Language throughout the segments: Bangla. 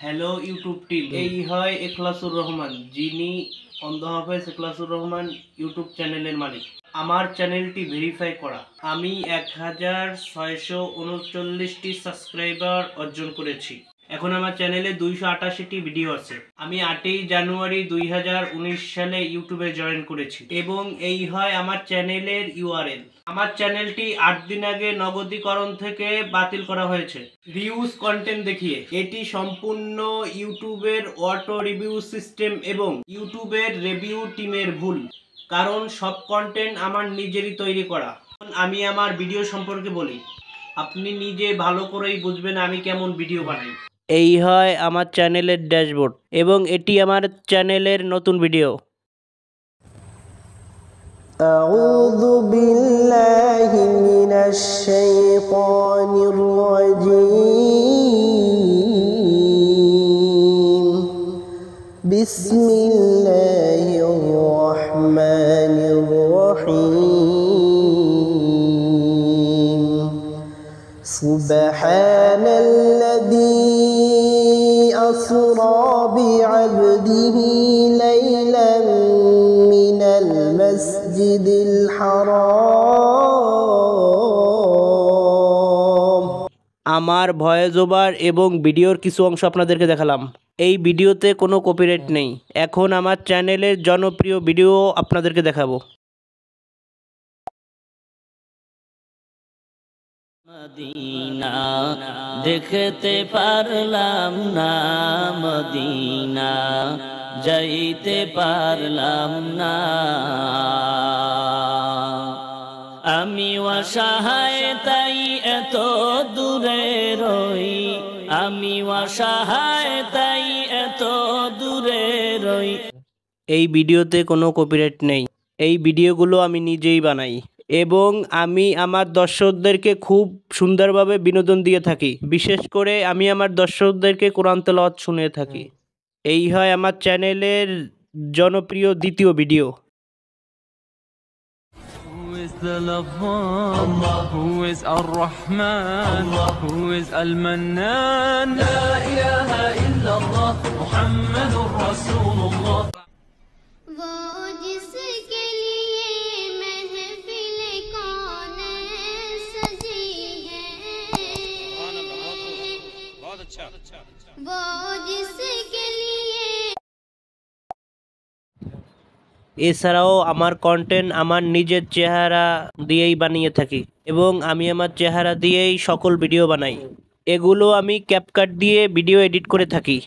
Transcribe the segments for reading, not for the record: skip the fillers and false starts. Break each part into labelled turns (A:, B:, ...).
A: হ্যালো ইউটিউব টিম, এই হয় এখলাসুর রহমান, যিনি অন্ধ হাফেজ এখলাসুর রহমান ইউটিউব চ্যানেলের মালিক। আমার চ্যানেলটি ভেরিফাই করা। আমি 1639টি সাবস্ক্রাইবার অর্জন করেছি। এখন আমার চ্যানেলে 288টি ভিডিও আছে। আমি 8ই জানুয়ারি 2019 সালে ইউটিউবে জয়েন করেছি এবং এই হয় আমার চ্যানেলের ইউআরএল। আমার চ্যানেলটি 8 দিন আগে নগদীকরণ থেকে বাতিল করা হয়েছে রিউজ কন্টেন্ট দেখিয়ে। এটি সম্পূর্ণ ইউটিউবের অটো রিভিউ সিস্টেম এবং ইউটিউবের রিভিউ টিমের ভুল, কারণ সব কন্টেন্ট আমার নিজেরই তৈরি করা। আমি আমার ভিডিও সম্পর্কে বলি, আপনি নিজে ভালো করেই বুঝবেন আমি কেমন ভিডিও বানাই। এই হয় আমার চ্যানেলের ড্যাশবোর্ড এবং এটি আমার চ্যানেলের নতুন ভিডিও।
B: أعوذ بالله من الشيطان الرجيم بسم الله الرحمن الرحيم سبحان الذي أسرى بعبده ليلا من المسجد الحرام।
A: আমার ভয়েস ওভার এবং ভিডিওর কিছু অংশ আপনাদেরকে দেখালাম। এই ভিডিওতে কোনো কপিরাইট নেই। এখন আমার চ্যানেলের জনপ্রিয় ভিডিও আপনাদেরকে দেখাবো।
C: মদিনা দেখতে পারলাম না, মদিনা যাইতে পারলাম না, আমি অসহায় তাই এত দূরে রই, আমি অসহায় তাই এত দূরে রই।
A: এই ভিডিওতে কোনো কপিরাইট নেই। এই ভিডিওগুলো আমি নিজেই বানাই এবং আমি আমার দর্শকদেরকে খুব সুন্দরভাবে বিনোদন দিয়ে থাকি। বিশেষ করে আমি আমার দর্শকদেরকে কোরআন তেলাওয়াত শুনিয়ে থাকি। এই হয় আমার চ্যানেলের জনপ্রিয় দ্বিতীয় video.
D: Who is the Love-One? Who is Ar-Rahman? Who is Al-Mannan? La ilaha illallah Muhammadur Rasulullah.
E: वो जिसके लिए महफिल कौन सजी है, बहुत अच्छा, वो जिसके लिए।
A: এছাড়াও আমার কন্টেন্ট আমার নিজের চেহারা দিয়েই বানিয়ে থাকি এবং আমি আমার চেহারা দিয়েই সকল ভিডিও বানাই। এগুলো আমি ক্যাপকাট দিয়ে ভিডিও এডিট করে থাকি।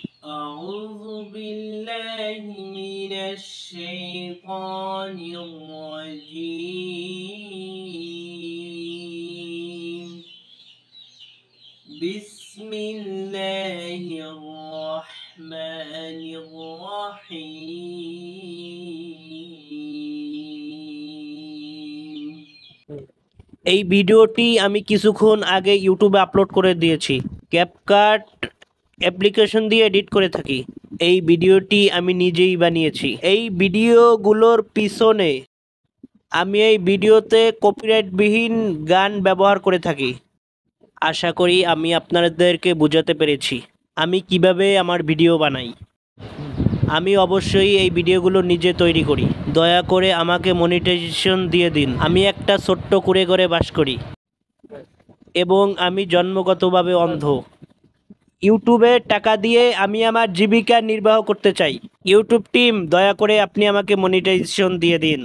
A: আউযু বিল্লাহি মিনাশ শাইতানির রাজীম। বিসমিল্লাহির রহমানির রহিম। এই ভিডিওটি আমি কিছুক্ষণ আগে ইউটিউবে আপলোড করে দিয়েছি। ক্যাপকাট অ্যাপ্লিকেশন দিয়ে এডিট করে থাকি। এই ভিডিওটি আমি নিজেই বানিয়েছি। এই ভিডিওগুলোর পিছনে আমি এই ভিডিওতে কপিরাইটবিহীন গান ব্যবহার করে থাকি। আশা করি আমি আপনাদেরকে বোঝাতে পেরেছি আমি কিভাবে আমার ভিডিও বানাই। আমি অবশ্যই এই ভিডিওগুলো নিজে তৈরি করি। দয়া করে আমাকে মনিটাইজেশন দিয়ে দিন। আমি একটা ছোট্ট কুঁড়ে ঘরে বাস করি এবং আমি জন্মগতভাবে অন্ধ। ইউটিউবে টাকা দিয়ে আমি আমার জীবিকা নির্বাহ করতে চাই। ইউটিউব টিম, দয়া করে আপনি আমাকে মনিটাইজেশন দিয়ে দিন।